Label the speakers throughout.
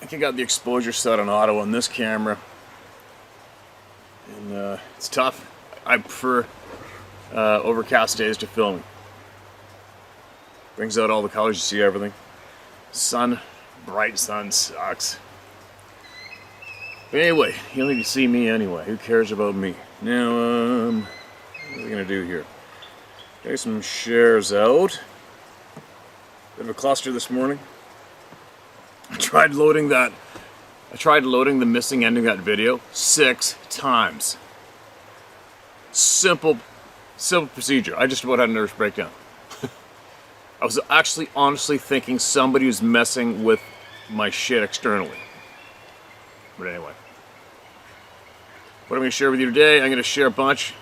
Speaker 1: think I got the exposure set on auto on this camera, and it's tough. I prefer overcast days to filming. Brings out all the colors, you see everything. Sun, bright sun sucks. But anyway, you don't need to see me anyway. Who cares about me? Now, what are we gonna do here? Get some shares out. Bit of a cluster this morning. I tried loading the missing ending of that video 6 times. Simple procedure. I just about had a nervous breakdown. I was actually honestly thinking somebody was messing with my shit externally. But anyway. What I'm going to share with you today, I'm going to share a bunch.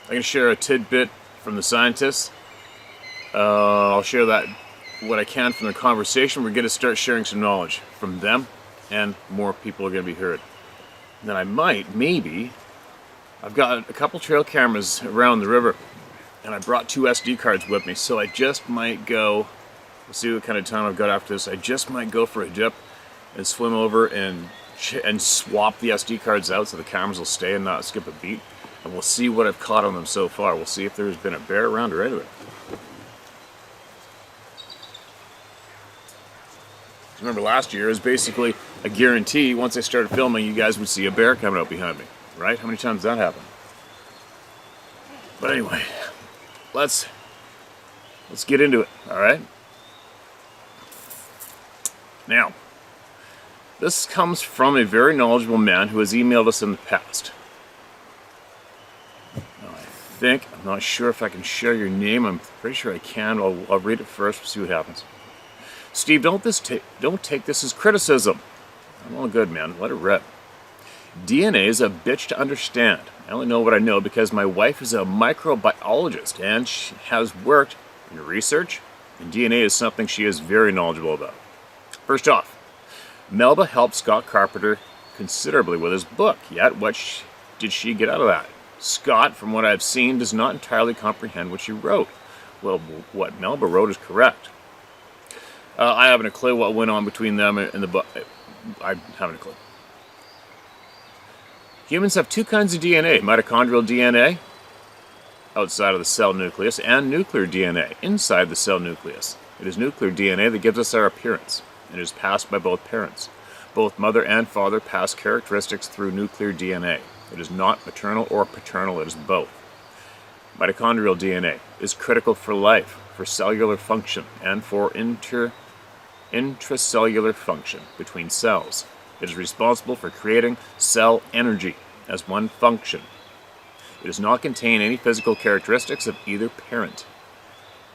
Speaker 1: I'm going to share a tidbit from the scientists. I'll share that what I can from the conversation. We're going to start sharing some knowledge from them, and more people are going to be heard. And then I might, maybe, I've got a couple trail cameras around the river, and I brought 2 SD cards with me, so I just might go, we'll see what kind of time I've got after this, I just might go for a dip and swim over and swap the SD cards out so the cameras will stay and not skip a beat, and we'll see what I've caught on them so far. We'll see if there's been a bear around or anything. Remember last year, it was basically a guarantee, once I started filming, you guys would see a bear coming out behind me, right? How many times did that happen? But anyway, let's get into it, alright? Now, this comes from a very knowledgeable man who has emailed us in the past. Now, I'm not sure if I can share your name, I'm pretty sure I can. I'll read it first, we'll see what happens. Steve, don't take this as criticism. I'm all good, man. Let it rip. DNA is a bitch to understand. I only know what I know because my wife is a microbiologist and she has worked in research, and DNA is something she is very knowledgeable about. First off, Melba helped Scott Carpenter considerably with his book, yet what did she get out of that? Scott, from what I've seen, does not entirely comprehend what she wrote. Well, what Melba wrote is correct. I haven't a clue what went on between them and the book. I haven't a clue. Humans have 2 kinds of DNA, mitochondrial DNA, outside of the cell nucleus, and nuclear DNA, inside the cell nucleus. It is nuclear DNA that gives us our appearance. It is passed by both parents. Both mother and father pass characteristics through nuclear DNA. It is not maternal or paternal, it is both. Mitochondrial DNA is critical for life, for cellular function, and for intracellular function between cells. It is responsible for creating cell energy as one function. It does not contain any physical characteristics of either parent.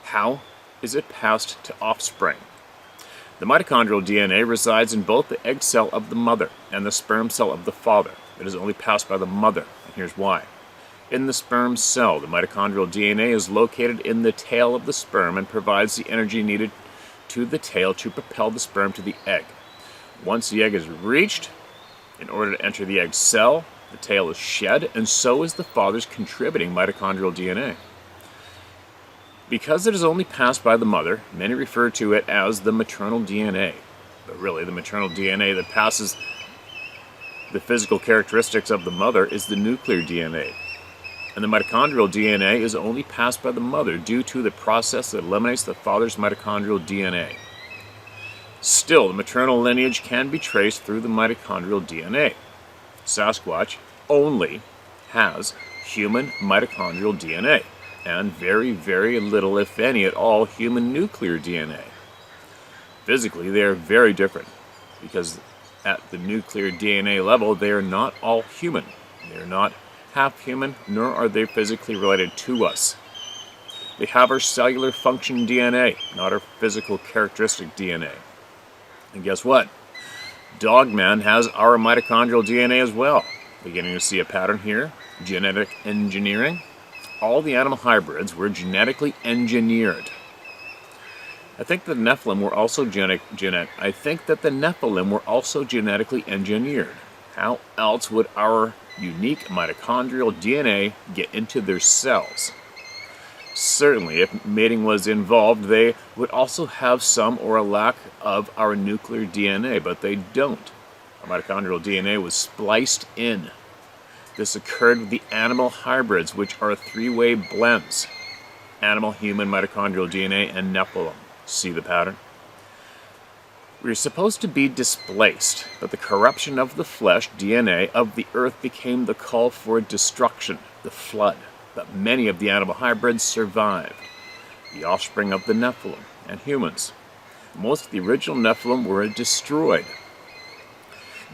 Speaker 1: How is it passed to offspring? The mitochondrial DNA resides in both the egg cell of the mother and the sperm cell of the father. It is only passed by the mother, and here's why. In the sperm cell, the mitochondrial DNA is located in the tail of the sperm and provides the energy needed to the tail to propel the sperm to the egg. Once the egg is reached, in order to enter the egg cell, the tail is shed, and so is the father's contributing mitochondrial DNA. Because it is only passed by the mother, many refer to it as the maternal DNA. But really, the maternal DNA that passes the physical characteristics of the mother is the nuclear DNA. And the mitochondrial DNA is only passed by the mother due to the process that eliminates the father's mitochondrial DNA. Still, the maternal lineage can be traced through the mitochondrial DNA. Sasquatch only has human mitochondrial DNA, and very, very little, if any at all, human nuclear DNA. Physically, they are very different, because at the nuclear DNA level, they are not all human. They are not half human, nor are they physically related to us. They have our cellular function DNA, not our physical characteristic DNA. And guess what? Dogman has our mitochondrial DNA as well. Beginning to see a pattern here. Genetic engineering. All the animal hybrids were genetically engineered. I think the Nephilim were also genetically engineered. How else would our unique mitochondrial DNA get into their cells? Certainly, if mating was involved, they would also have some or a lack of our nuclear DNA, but they don't. Our mitochondrial DNA was spliced in. This occurred with the animal hybrids, which are three-way blends. Animal, human, mitochondrial DNA, and Nephilim. See the pattern? We are supposed to be displaced, but the corruption of the flesh, DNA, of the earth became the call for destruction, the flood. But many of the animal hybrids survived, the offspring of the Nephilim and humans. Most of the original Nephilim were destroyed.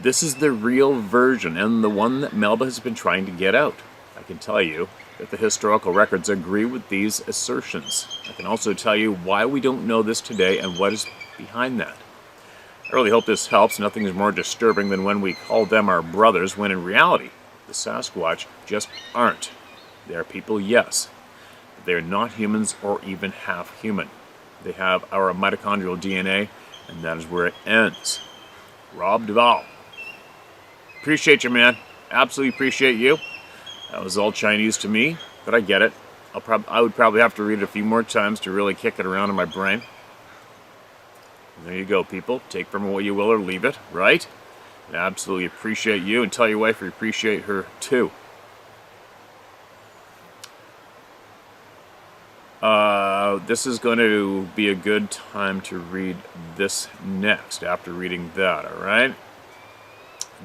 Speaker 1: This is the real version, and the one that Melba has been trying to get out. I can tell you that the historical records agree with these assertions. I can also tell you why we don't know this today and what is behind that. I really hope this helps. Nothing is more disturbing than when we call them our brothers, when in reality, the Sasquatch just aren't. They are people, yes, but they are not humans or even half human. They have our mitochondrial DNA, and that is where it ends. Rob Duvall. Appreciate you, man. Absolutely appreciate you. That was all Chinese to me, but I get it. I would probably have to read it a few more times to really kick it around in my brain. And there you go, people. Take from it what you will or leave it, right? I absolutely appreciate you, and tell your wife you appreciate her too. This is going to be a good time to read this next, after reading that, alright?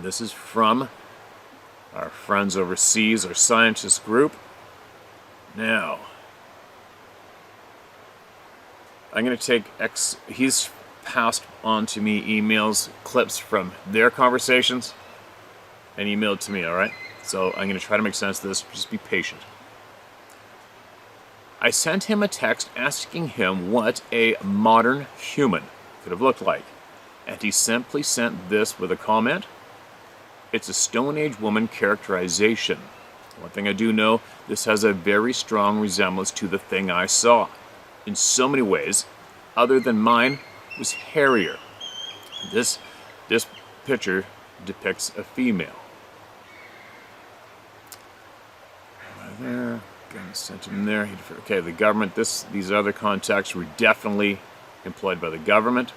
Speaker 1: This is from our friends overseas, our scientist group. Now, I'm going to take he's passed on to me emails, clips from their conversations, and emailed to me, alright? So I'm going to try to make sense of this. Just be patient. I sent him a text asking him what a modern human could have looked like, and he simply sent this with a comment. It's a Stone Age woman characterization. One thing I do know, this has a very strong resemblance to the thing I saw. In so many ways, other than mine, was hairier. This picture depicts a female. Right there. Sent him there. Okay, the government. These other contacts were definitely employed by the government.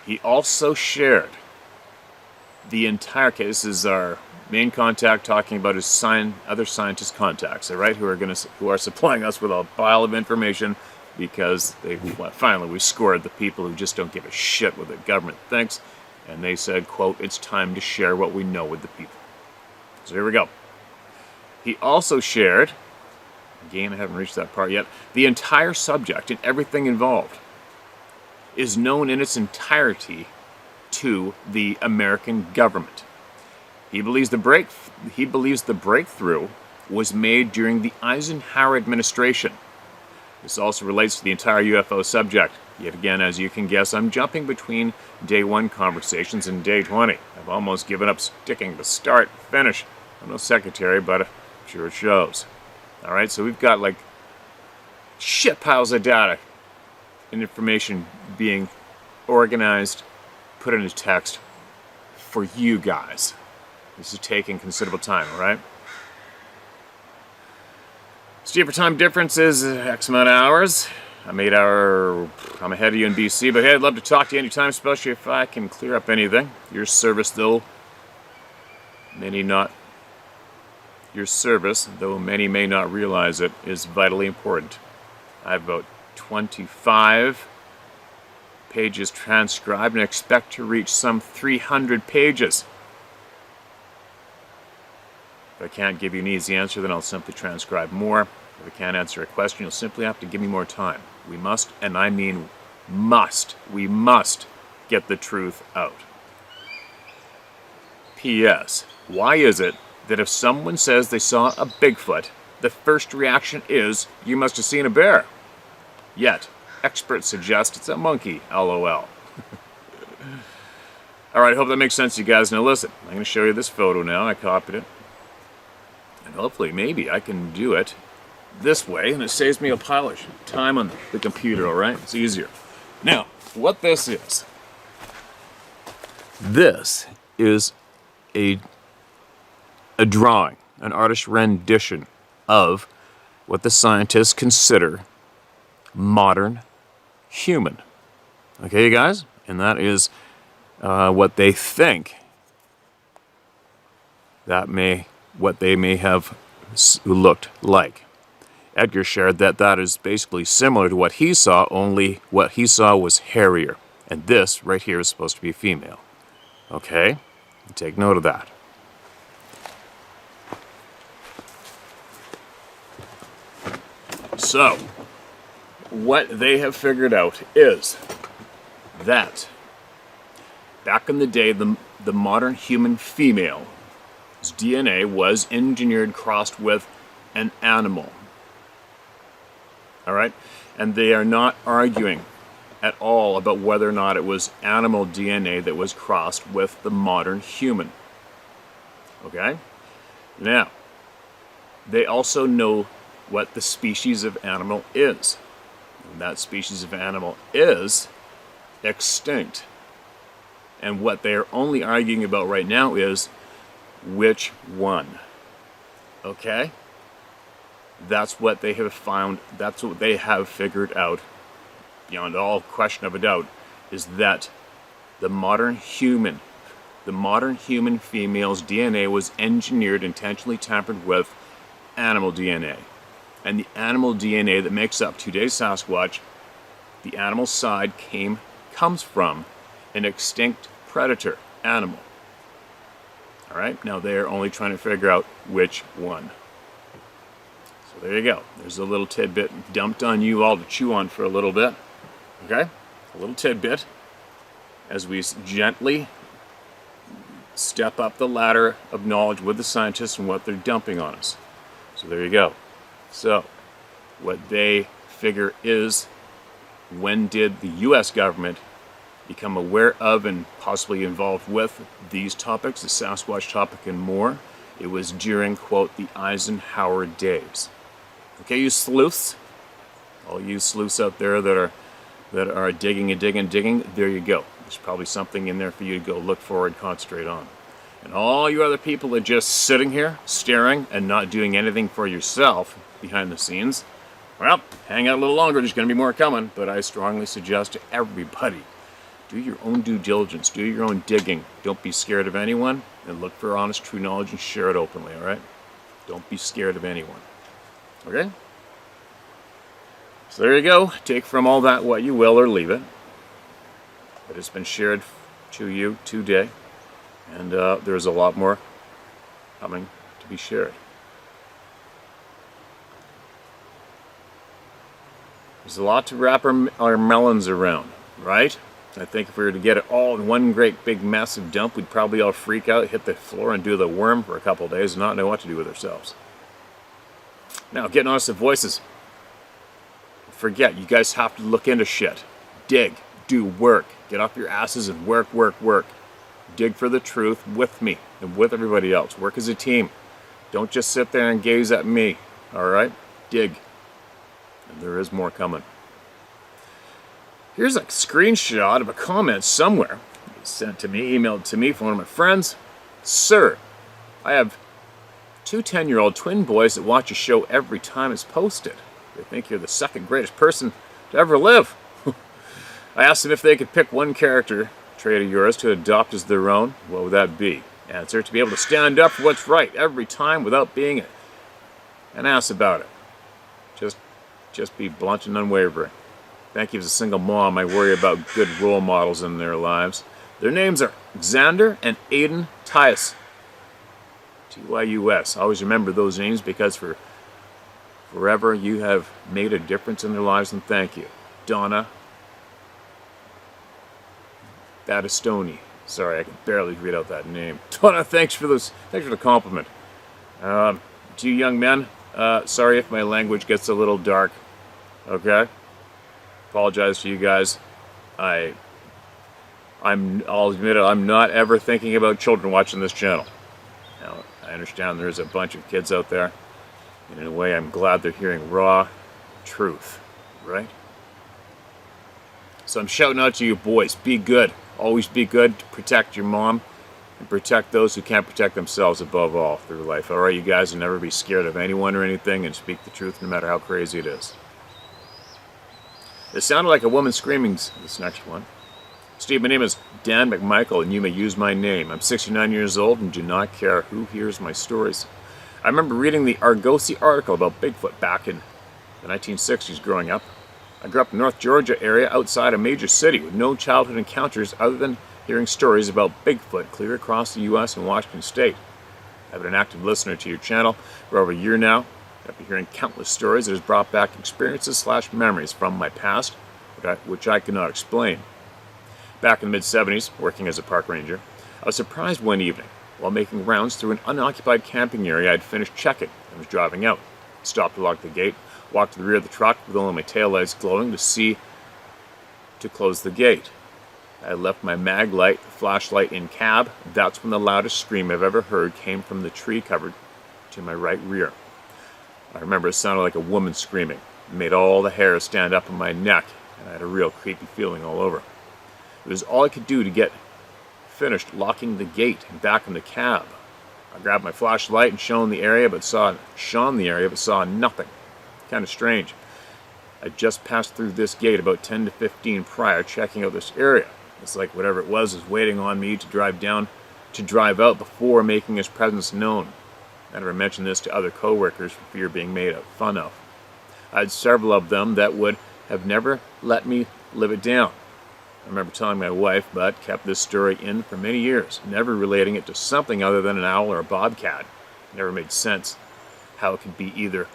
Speaker 1: He also shared the entire case. This is our main contact talking about his other scientist contacts, all right, who are supplying us with a pile of information because finally we scored the people who just don't give a shit what the government thinks, and they said, quote, "It's time to share what we know with the people." So here we go. He also shared, again, I haven't reached that part yet, the entire subject and everything involved is known in its entirety to the American government. He believes the breakthrough was made during the Eisenhower administration. This also relates to the entire UFO subject. Yet again, as you can guess, I'm jumping between day 1 conversations and day 20. I've almost given up sticking to start, finish. I'm no secretary, but I'm sure it shows. Alright, so we've got like shit piles of data and information being organized, put into text for you guys. This is taking considerable time, alright? Steeper time difference is X amount of hours. I'm ahead of you in BC, but hey, I'd love to talk to you anytime, especially if I can clear up anything. Your service, though many may not realize it, is vitally important. I have about 25 pages transcribed and expect to reach some 300 pages. If I can't give you an easy answer, then I'll simply transcribe more. If I can't answer a question, you'll simply have to give me more time. We must, and I mean must, we must get the truth out. P.S. Why is it that if someone says they saw a Bigfoot, the first reaction is, you must have seen a bear? Yet, experts suggest it's a monkey, LOL. Alright, I hope that makes sense to you guys. Now listen, I'm going to show you this photo now. I copied it. And hopefully, maybe I can do it this way, and it saves me a pile of time on the computer, alright? It's easier. Now, what this is a drawing, an artist's rendition of what the scientists consider modern human. Okay, you guys? And that is what they think what they may have looked like. Edgar shared that that is basically similar to what he saw, only what he saw was hairier. And this right here is supposed to be female. Okay? Take note of that. So, what they have figured out is that back in the day, the modern human female's DNA was engineered, crossed with an animal. All right? And they are not arguing at all about whether or not it was animal DNA that was crossed with the modern human. Okay? Now, they also know what the species of animal is. And that species of animal is extinct. And what they're only arguing about right now is which one. Okay? That's what they have found. That's what they have figured out, beyond all question of a doubt, is that the modern human female's DNA was engineered, intentionally tampered with animal DNA. And the animal DNA that makes up today's Sasquatch, the animal side comes from an extinct predator animal. All right, now they're only trying to figure out which one. So there you go. There's a little tidbit dumped on you all to chew on for a little bit. Okay, a little tidbit as we gently step up the ladder of knowledge with the scientists and what they're dumping on us. So there you go. So what they figure is, when did the U.S. government become aware of and possibly involved with these topics, the Sasquatch topic and more? It was during, quote, the Eisenhower days. Okay, you sleuths, all you sleuths out there that are digging and digging and digging, there you go. There's probably something in there for you to go look for and concentrate on. And all you other people are just sitting here, staring, and not doing anything for yourself behind the scenes, well, hang out a little longer, there's going to be more coming, but I strongly suggest to everybody, do your own due diligence, do your own digging. Don't be scared of anyone, and look for honest, true knowledge and share it openly, all right? Don't be scared of anyone. Okay? So there you go. Take from all that what you will or leave it. It has been shared to you today, and there's a lot more coming to be shared. There's a lot to wrap our melons around, right? I think if we were to get it all in one great big massive dump, we'd probably all freak out, hit the floor and do the worm for a couple of days and not know what to do with ourselves. Now, getting on to voices. Forget, you guys have to look into shit. Dig, do work, get off your asses and work, work, work. Dig for the truth with me and with everybody else. Work as a team. Don't just sit there and gaze at me, alright? Dig. And there is more coming. Here's a screenshot of a comment somewhere. Sent to me, emailed to me from one of my friends. Sir, I have two 10-year-old twin boys that watch your show every time it's posted. They think you're the second greatest person to ever live. I asked them if they could pick one character trait of yours to adopt as their own. What would that be? Answer, to be able to stand up for what's right every time without being an ass about it. Just be blunt and unwavering. Thank you. As a single mom, I worry about good role models in their lives. Their names are Xander and Aiden Tyus. T-Y-U-S. Always remember those names, because for forever you have made a difference in their lives, and thank you. Donna Battistoni. Sorry, I can barely read out that name. Donna, thanks for the compliment. To you young men, sorry if my language gets a little dark. Okay? Apologize to you guys. I'll admit it, I'm not ever thinking about children watching this channel. Now, I understand there's a bunch of kids out there, and in a way I'm glad they're hearing raw truth, right? So I'm shouting out to you boys, be good. Always be good, protect your mom, and protect those who can't protect themselves above all through life. Alright, you guys, and never be scared of anyone or anything, and speak the truth no matter how crazy it is. It sounded like a woman screaming, this next one. Steve, my name is Dan McMichael, and you may use my name. I'm 69 years old and do not care who hears my stories. I remember reading the Argosy article about Bigfoot back in the 1960s growing up. I grew up in North Georgia area outside a major city with no childhood encounters other than hearing stories about Bigfoot clear across the U.S. and Washington State. I've been an active listener to your channel for over a year now. After hearing countless stories, it has brought back experiences/memories from my past, which I cannot explain. Back in the mid-70s, working as a park ranger, I was surprised one evening while making rounds through an unoccupied camping area. I'd finished checking and was driving out. Stopped to lock the gate, walked to the rear of the truck with only my taillights glowing to close the gate. I left my mag light, flashlight in cab. That's when the loudest scream I've ever heard came from the tree covered to my right rear. I remember it sounded like a woman screaming. It made all the hairs stand up on my neck, and I had a real creepy feeling all over. It was all I could do to get finished locking the gate and back in the cab. I grabbed my flashlight and shone the area, but saw nothing. Kind of strange. I just passed through this gate about 10 to 15 prior, checking out this area. It's like whatever it was waiting on me to drive out before making his presence known. I never mentioned this to other co-workers for fear of being made fun of. I had several of them that would have never let me live it down. I remember telling my wife, but kept this story in for many years, never relating it to something other than an owl or a bobcat. It never made sense how it could be either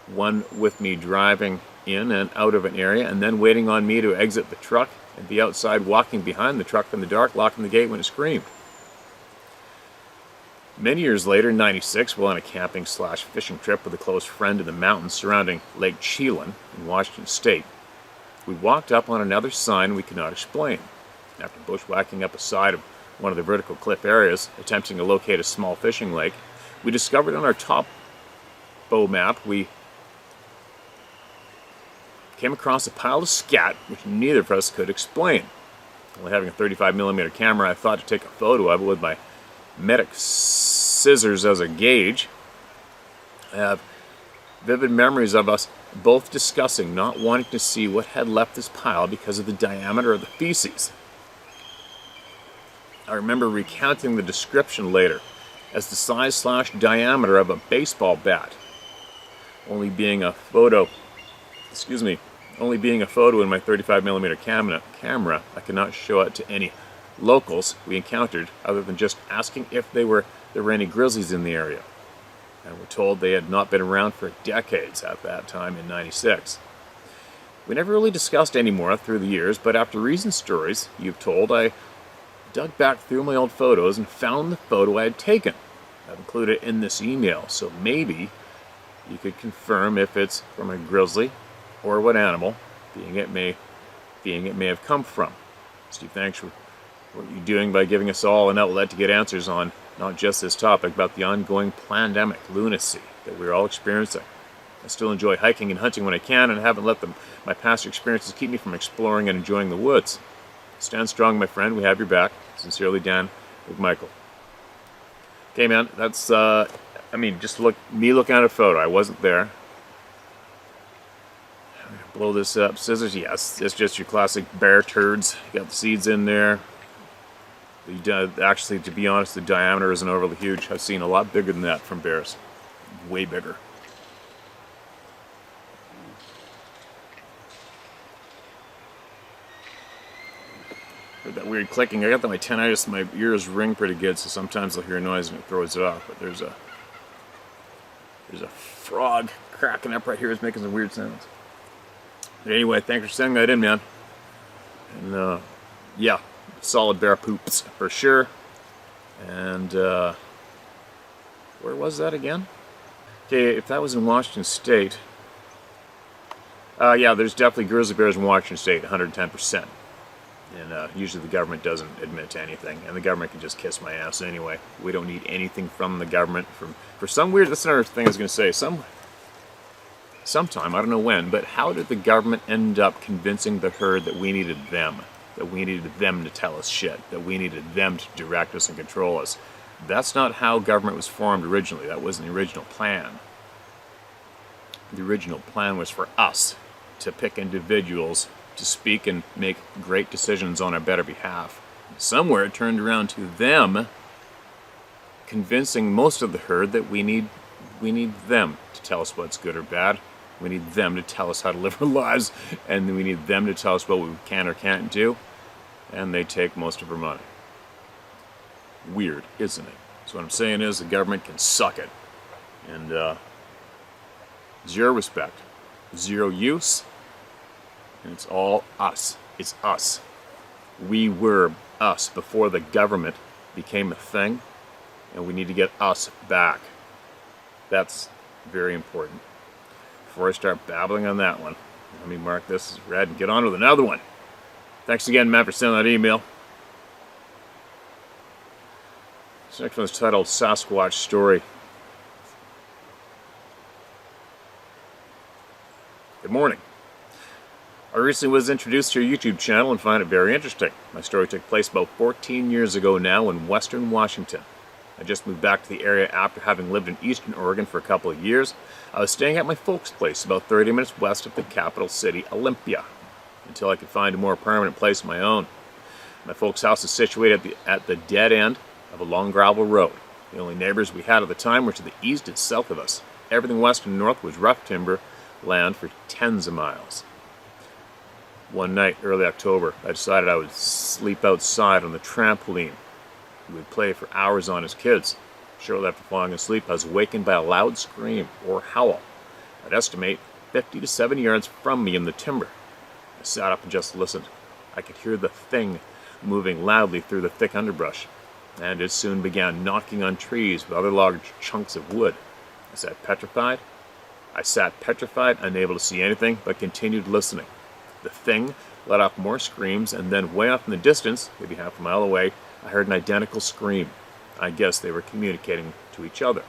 Speaker 1: one with me driving in and out of an area and then waiting on me to exit the truck and be outside walking behind the truck in the dark, locking the gate when it screamed. Many years later, in '96, while on a camping/fishing trip with a close friend in the mountains surrounding Lake Chelan in Washington State, we walked up on another sign we could not explain. After bushwhacking up a side of one of the vertical cliff areas, attempting to locate a small fishing lake, we discovered on our topo map we came across a pile of scat which neither of us could explain. Only having a 35mm camera, I thought to take a photo of it with my medic scissors as a gauge. I have vivid memories of us both discussing not wanting to see what had left this pile because of the diameter of the feces. I remember recounting the description later as the size/diameter of a baseball bat. Only being a photo in my 35mm camera, I could not show it to any locals we encountered other than just asking if there were any grizzlies in the area. And were told they had not been around for decades at that time in '96. We never really discussed any more through the years, but after recent stories you've told, I dug back through my old photos and found the photo I had taken. I've included it in this email, so maybe you could confirm if it's from a grizzly or what animal being it may have come from. Steve, thanks for what you're doing by giving us all an outlet to get answers on not just this topic, but the ongoing pandemic lunacy that we're all experiencing. I still enjoy hiking and hunting when I can, and haven't let my past experiences keep me from exploring and enjoying the woods. Stand strong, my friend. We have your back. Sincerely, Dan McMichael. Okay, man, that's, just me looking at a photo. I wasn't there. I'm gonna blow this up. Scissors, yes, it's just your classic bear turds. You got the seeds in there. Actually, to be honest, the diameter isn't overly huge. I've seen a lot bigger than that from bears. Way bigger. Heard that weird clicking. I got that my tinnitus, my ears ring pretty good, so sometimes I'll hear a noise and it throws it off. But there's a frog cracking up right here. It's making some weird sounds. But anyway, thanks for sending that in, man. And yeah. Solid bear poops for sure. And where was that again? Okay, if that was in Washington State, yeah, there's definitely grizzly bears in Washington State, 110%. And usually the government doesn't admit to anything, and the government can just kiss my ass anyway. We don't need anything from the government. For some weird, that's another thing I was going to say. Sometime, I don't know when, but how did the government end up convincing the herd that we needed them? that we needed them to tell us shit, that we needed them to direct us and control us. That's not how government was formed originally. That wasn't the original plan. The original plan was for us to pick individuals to speak and make great decisions on our better behalf. Somewhere it turned around to them convincing most of the herd that we need them to tell us what's good or bad. We need them to tell us how to live our lives, and we need them to tell us what we can or can't do, and they take most of our money. Weird, isn't it? So what I'm saying is the government can suck it. And zero respect, zero use, and it's all us. It's us. We were us before the government became a thing, and we need to get us back. That's very important. Before I start babbling on that one, let me mark this as red and get on with another one. Thanks again, Matt, for sending that email. This next one's titled Sasquatch Story. Good morning. I recently was introduced to your YouTube channel and find it very interesting. My story took place about 14 years ago now in Western Washington. I just moved back to the area after having lived in Eastern Oregon for a couple of years. I was staying at my folks' place about 30 minutes west of the capital city, Olympia, until I could find a more permanent place of my own. My folks' house is situated at the dead end of a long gravel road. The only neighbors we had at the time were to the east and south of us. Everything west and north was rough timber land for tens of miles. One night, early October, I decided I would sleep outside on the trampoline. We would play for hours on as kids. Shortly after falling asleep, I was awakened by a loud scream or howl. I'd estimate 50 to 70 yards from me in the timber. I sat up and just listened. I could hear the thing moving loudly through the thick underbrush, and it soon began knocking on trees with other large chunks of wood. I sat petrified, unable to see anything, but continued listening. The thing let off more screams, and then way off in the distance, maybe half a mile away, I heard an identical scream. I guess they were communicating to each other.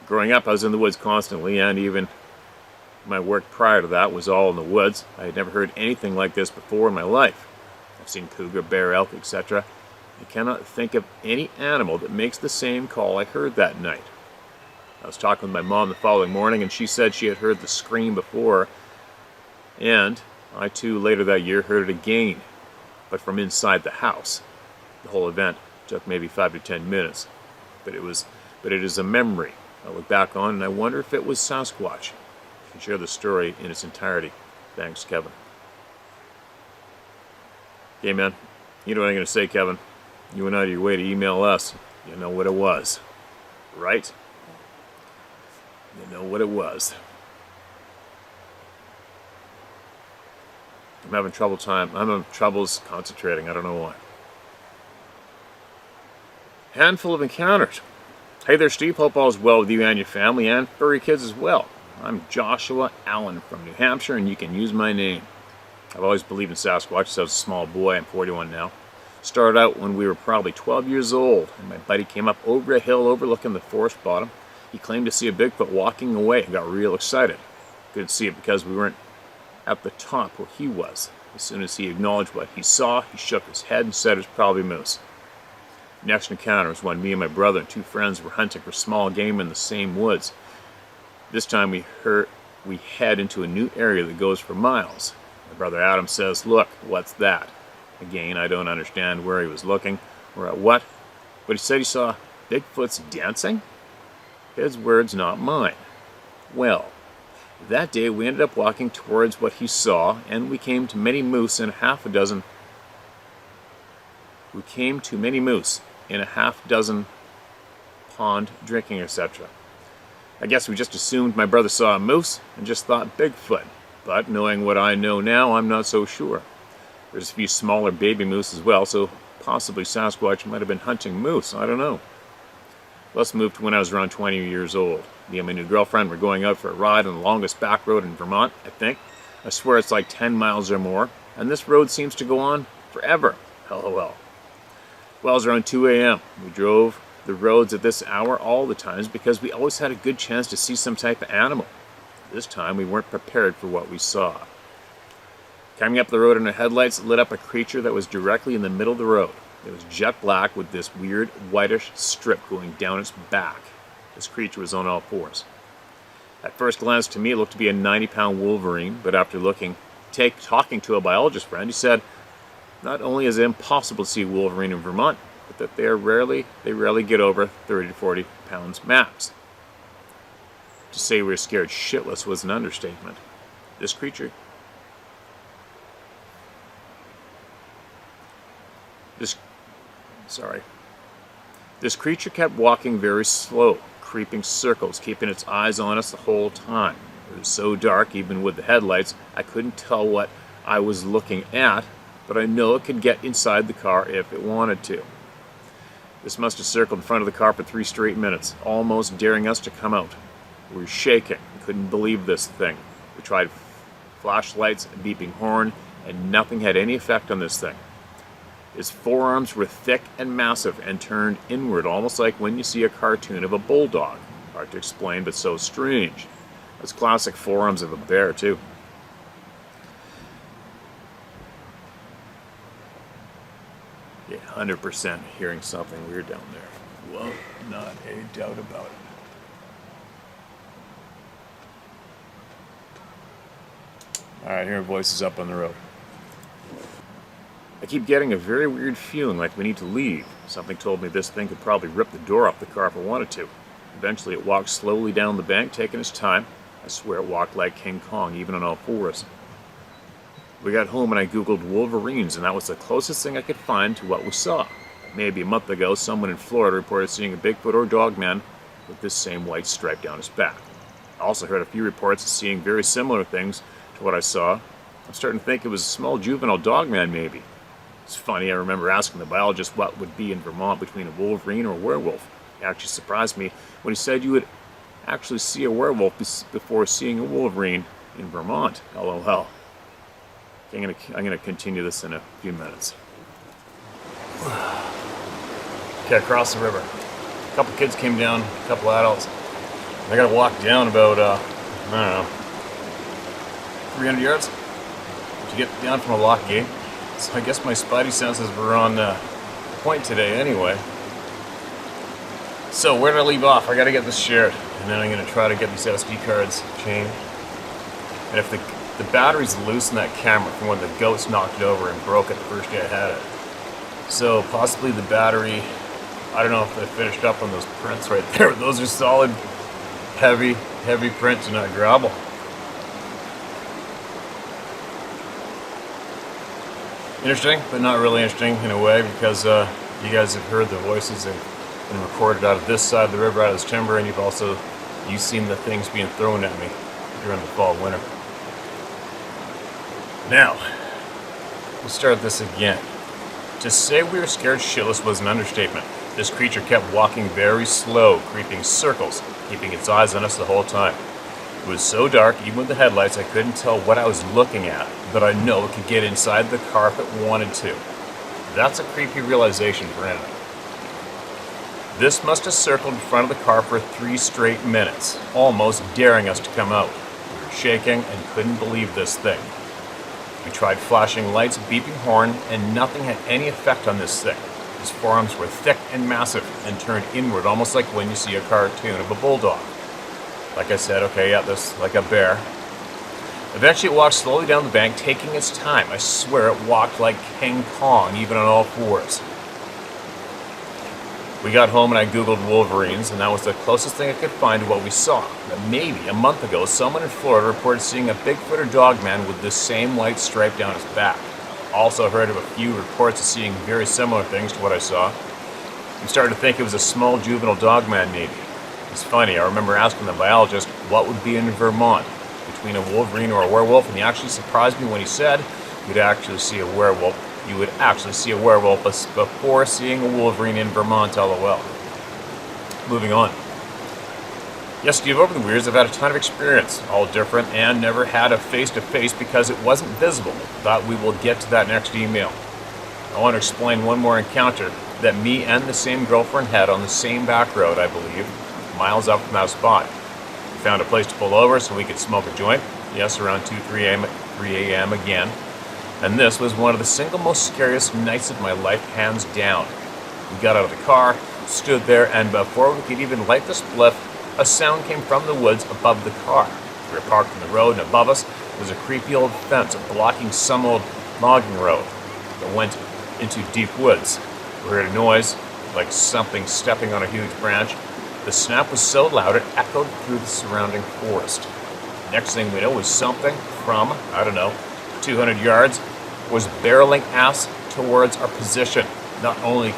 Speaker 1: Growing up, I was in the woods constantly, and even my work prior to that was all in the woods. I had never heard anything like this before in my life. I've seen cougar, bear, elk, etc. I cannot think of any animal that makes the same call I heard that night. I was talking with my mom the following morning, and she said she had heard the scream before, and I too later that year heard it again, but from inside the house. The whole event took maybe 5 to 10 minutes, but it is a memory I look back on, and I wonder if it was Sasquatch. I can share the story in its entirety. Thanks, Kevin. Okay, man, you know what I'm going to say, Kevin. You went out of your way to email us. You know what it was, right? You know what it was. I'm having troubles concentrating. I don't know why. Handful of encounters. Hey there, Steve. Hope all is well with you and your family and furry kids as well. I'm Joshua Allen from New Hampshire, and you can use my name. I've always believed in Sasquatch since I was a small boy. I'm 41 now. Started out when we were probably 12 years old, and my buddy came up over a hill overlooking the forest bottom. He claimed to see a Bigfoot walking away and got real excited. Couldn't see it because we weren't at the top where he was. As soon as he acknowledged what he saw, he shook his head and said it was probably moose. Next encounter was when me and my brother and two friends were hunting for small game in the same woods. This time we head into a new area that goes for miles. My brother Adam says, "Look, what's that?" Again, I don't understand where he was looking or at what, but he said he saw Bigfoot's dancing? His words, not mine. Well, that day we ended up walking towards what he saw, and we came to many moose in a half dozen pond drinking, etc. I guess we just assumed my brother saw a moose and just thought Bigfoot, but knowing what I know now, I'm not so sure. There's a few smaller baby moose as well, so possibly Sasquatch might have been hunting moose, I don't know. Let's move to when I was around 20 years old. Me and my new girlfriend were going out for a ride on the longest back road in Vermont, I think. I swear it's like 10 miles or more, and this road seems to go on forever. LOL. Well, it was around 2 a.m. We drove the roads at this hour all the times because we always had a good chance to see some type of animal. This time we weren't prepared for what we saw. Coming up the road in the headlights lit up a creature that was directly in the middle of the road. It was jet black with this weird whitish strip going down its back. This creature was on all fours. At first glance, to me, it looked to be a 90-pound wolverine, but after talking to a biologist friend, he said not only is it impossible to see wolverine in Vermont, but that they rarely get over 30 to 40 pounds max. To say we were scared shitless was an understatement. This creature kept walking very slow, creeping circles, keeping its eyes on us the whole time. It was so dark, even with the headlights, I couldn't tell what I was looking at, but I know it could get inside the car if it wanted to. This must have circled in front of the car for 3 straight minutes, almost daring us to come out. We were shaking. We couldn't believe this thing. We tried flashlights, a beeping horn, and nothing had any effect on this thing. Its forearms were thick and massive and turned inward, almost like when you see a cartoon of a bulldog. Hard to explain, but so strange. Those classic forearms of a bear, too. Yeah, 100% hearing something weird down there. Well, not a doubt about it. Alright, hearing voices up on the road. I keep getting a very weird feeling like we need to leave. Something told me this thing could probably rip the door off the car if it wanted to. Eventually it walked slowly down the bank, taking its time. I swear it walked like King Kong, even on all fours. We got home and I googled wolverines, and that was the closest thing I could find to what we saw. Maybe a month ago, someone in Florida reported seeing a Bigfoot or dogman with this same white stripe down his back. I also heard a few reports of seeing very similar things to what I saw. I'm starting to think it was a small juvenile dogman, maybe. It's funny, I remember asking the biologist what would be in Vermont between a wolverine or a werewolf. It actually surprised me when he said you would actually see a werewolf before seeing a wolverine in Vermont. LOL. I'm gonna continue this in a few minutes. Okay, across the river. A couple kids came down, a couple adults. I gotta walk down about, I don't know, 300 yards to get down from a lock gate. So I guess my spidey senses were on point today anyway. So where did I leave off? I gotta get this shared, and then I'm gonna try to get these SD cards chained. And if the battery's loose in that camera from when the goats knocked it over and broke it the first day I had it. So possibly the battery, I don't know if they finished up on those prints right there. Those are solid, heavy prints and not gravel. Interesting, but not really interesting in a way, because you guys have heard the voices and recorded out of this side of the river, out of this timber, and you've seen the things being thrown at me during the fall, winter. Now, we'll start this again. To say we were scared shitless was an understatement. This creature kept walking very slow, creeping circles, keeping its eyes on us the whole time. It was so dark, even with the headlights, I couldn't tell what I was looking at, but I know it could get inside the car if it wanted to. That's a creepy realization for anyone. This must have circled in front of the car for 3 straight minutes, almost daring us to come out. We were shaking and couldn't believe this thing. We tried flashing lights, beeping horn, and nothing had any effect on this thing. His forearms were thick and massive and turned inward, almost like when you see a cartoon of a bulldog. Like I said, okay, yeah, this like a bear. Eventually it walked slowly down the bank, taking its time. I swear it walked like King Kong, even on all fours. We got home and I googled wolverines, and that was the closest thing I could find to what we saw. But maybe a month ago, someone in Florida reported seeing a Bigfoot or dogman with this same white stripe down his back. Also heard of a few reports of seeing very similar things to what I saw. I'm starting to think it was a small juvenile dogman, maybe. It's funny, I remember asking the biologist what would be in Vermont between a wolverine or a werewolf, and he actually surprised me when he said you'd actually see a werewolf. You would actually see a werewolf before seeing a wolverine in Vermont, LOL. Moving on. Yes, to give over the weirs, I've had a ton of experience, all different, and never had a face-to-face because it wasn't visible. Thought we will get to that next email. I want to explain one more encounter that me and the same girlfriend had on the same back road, I believe, miles up from that spot. We found a place to pull over so we could smoke a joint. Yes, around 2, 3 a.m. again. And this was one of the single most scariest nights of my life, hands down. We got out of the car, stood there, and before we could even light the spliff, a sound came from the woods above the car. We were parked on the road, and above us was a creepy old fence blocking some old logging road that went into deep woods. We heard a noise, like something stepping on a huge branch. The snap was so loud it echoed through the surrounding forest. Next thing we know was something from, 200 yards, was barreling ass towards our position. Not only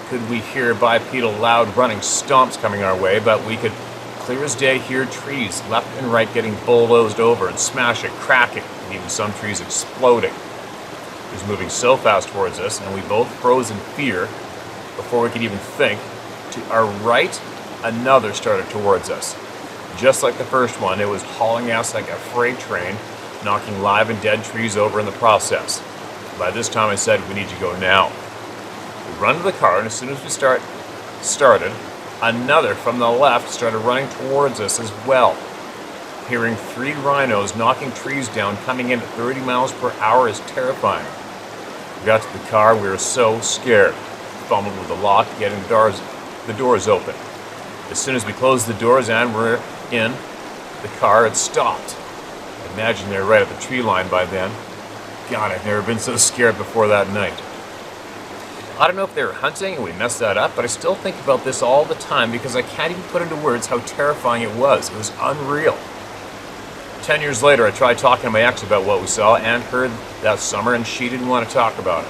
Speaker 1: could we hear bipedal loud running stomps coming our way, but we could clear as day hear trees left and right getting bulldozed over and smashing, cracking, and even some trees exploding. It was moving so fast towards us, and we both froze in fear before we could even think. To our right, another started towards us. Just like the first one, it was hauling ass like a freight train, knocking live and dead trees over in the process. By this time I said, we need to go now. We run to the car, and as soon as we started, another from the left started running towards us as well. Hearing 3 rhinos knocking trees down coming in at 30 miles per hour is terrifying. We got to the car, we were so scared. Fumbled with the lock, getting the doors open. As soon as we closed the doors and were in, the car had stopped. I imagine they were right at the tree line by then. God, I've never been so scared before that night. I don't know if they were hunting and we messed that up, but I still think about this all the time because I can't even put into words how terrifying it was. It was unreal. 10 years later, I tried talking to my ex about what we saw and heard that summer, and she didn't want to talk about it.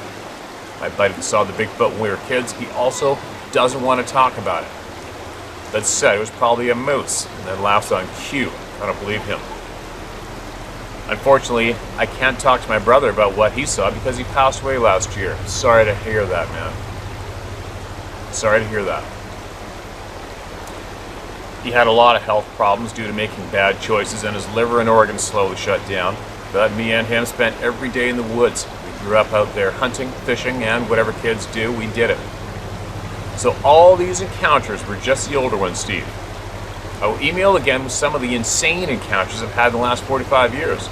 Speaker 1: My buddy saw the Bigfoot when we were kids. He also doesn't want to talk about it. That said, it was probably a moose, and then laughs on cue. I don't believe him. Unfortunately, I can't talk to my brother about what he saw because he passed away last year. Sorry to hear that, man. Sorry to hear that. He had a lot of health problems due to making bad choices, and his liver and organs slowly shut down. But me and him spent every day in the woods. We grew up out there hunting, fishing, and whatever kids do, we did it. So all these encounters were just the older ones, Steve. I will email again with some of the insane encounters I've had in the last 45 years.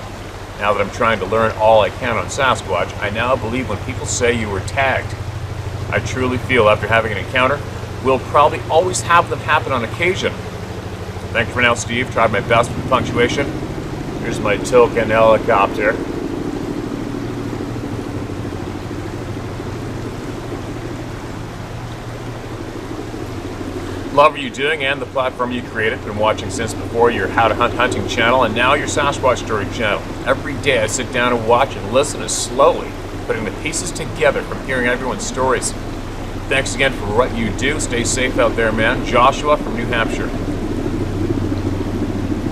Speaker 1: Now that I'm trying to learn all I can on Sasquatch, I now believe when people say you were tagged. I truly feel after having an encounter, we'll probably always have them happen on occasion. Thanks for now, Steve. Tried my best with the punctuation. Here's my token helicopter. Love what you're doing and the platform you created. Been watching since before your How to Hunt Hunting channel and now your Sasquatch Story channel. Every day I sit down and watch and listen and slowly putting the pieces together from hearing everyone's stories. Thanks again for what you do. Stay safe out there, man. Joshua from New Hampshire.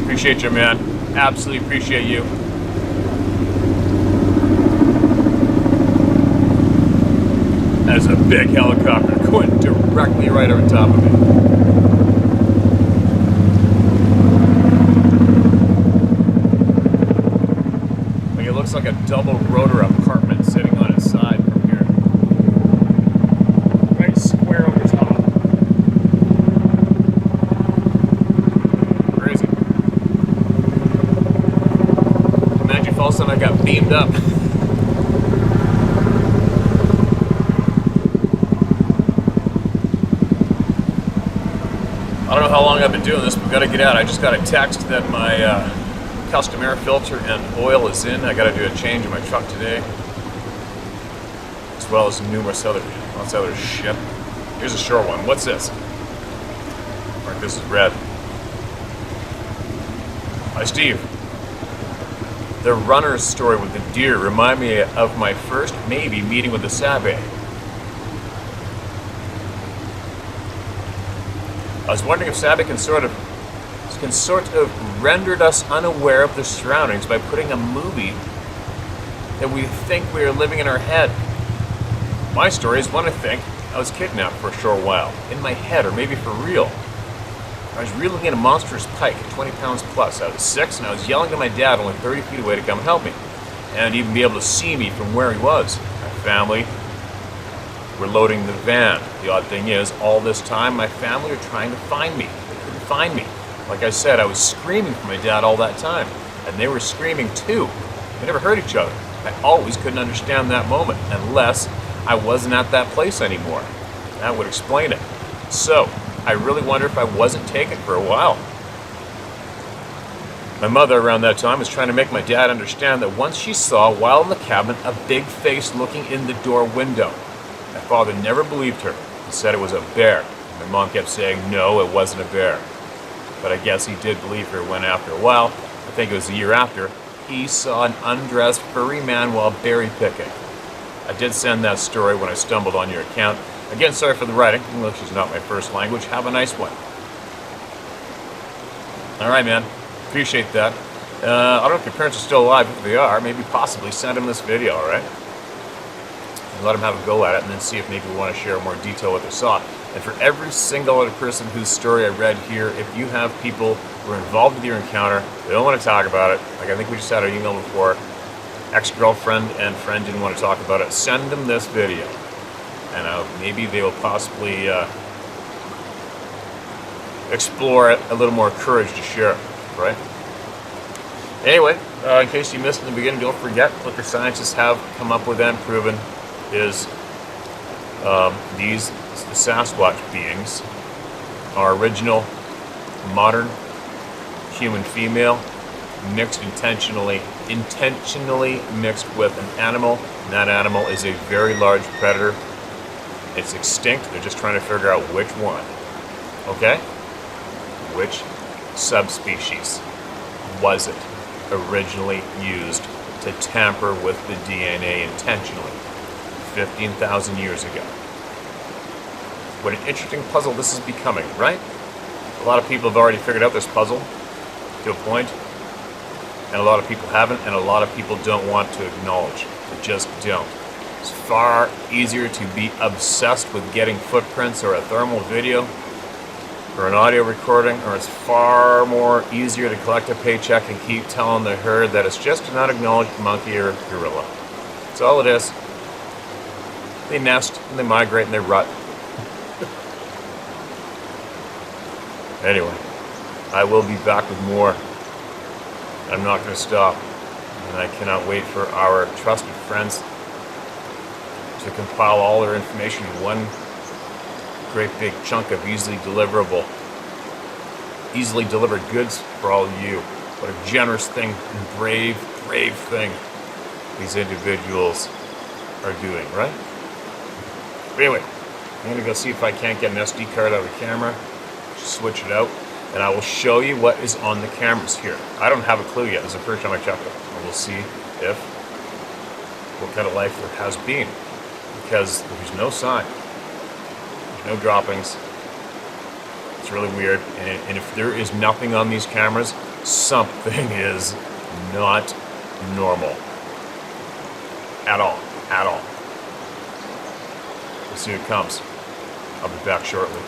Speaker 1: Appreciate you, man. Absolutely appreciate you. That's a big helicopter going directly right over top of me. Like it looks like a double rotor apartment sitting on its side from here. Right square over top. Crazy. Imagine if all of a sudden I got beamed up. I don't know how long I've been doing this, but we've got to get out. I just got a text that my custom air filter and oil is in. I got to do a change in my truck today, as well as numerous other shit. Here's a short one. What's this? Mark, this is red. Hi, Steve. The runner's story with the deer remind me of my first maybe meeting with the Sabe. I was wondering if Sabe can sort of rendered us unaware of the surroundings by putting a movie that we think we are living in our head. My story is one I think I was kidnapped for a short while, in my head, or maybe for real. I was reeling in a monstrous pike at 20 pounds plus. I was 6 and I was yelling to my dad only 30 feet away to come help me, and even be able to see me from where he was. My family were loading the van. The odd thing is, all this time, my family were trying to find me. They couldn't find me. Like I said, I was screaming for my dad all that time, and they were screaming too. They never heard each other. I always couldn't understand that moment unless I wasn't at that place anymore. That would explain it. So, I really wonder if I wasn't taken for a while. My mother around that time was trying to make my dad understand that once she saw, while in the cabin, a big face looking in the door window. My father never believed her. He said it was a bear. My mom kept saying, no, it wasn't a bear. But I guess he did believe her when after a while, I think it was a year after, he saw an undressed furry man while berry picking. I did send that story when I stumbled on your account. Again, sorry for the writing. English is not my first language. Have a nice one. All right, man. Appreciate that. I don't know if your parents are still alive. If they are, maybe possibly send them this video, all right? And let them have a go at it and then see if maybe we want to share more detail what they saw. And for every single other person whose story I read here, if you have people who are involved with your encounter, they don't want to talk about it, like I think we just had an email before, ex-girlfriend and friend didn't want to talk about it, send them this video. And maybe they will possibly explore it a little more courage to share it, right? Anyway, in case you missed in the beginning, don't forget what the scientists have come up with and proven is these Sasquatch beings are original modern human female mixed intentionally mixed with an animal, and that animal is a very large predator. It's extinct. They're just trying to figure out which one. Okay? Which subspecies was it originally used to tamper with the DNA intentionally 15,000 years ago? What an interesting puzzle this is becoming, right? A lot of people have already figured out this puzzle to a point, and a lot of people haven't, and a lot of people don't want to acknowledge. They just don't. It's far easier to be obsessed with getting footprints or a thermal video or an audio recording, or it's far more easier to collect a paycheck and keep telling the herd that it's just an unacknowledged monkey or gorilla. That's all it is. They nest, and they migrate, and they rut. Anyway, I will be back with more. I'm not going to stop, and I cannot wait for our trusted friends to compile all their information in one great big chunk of easily delivered goods for all of you. What a generous thing and brave thing these individuals are doing, right? But anyway, I'm going to go see if I can't get an SD card out of the camera, just switch it out, and I will show you what is on the cameras here. I don't have a clue yet. This is the first time I checked it. And we'll see what kind of life there has been, because there's no sign. No droppings. It's really weird, and if there is nothing on these cameras, something is not normal at all. We'll see what comes. I'll be back shortly.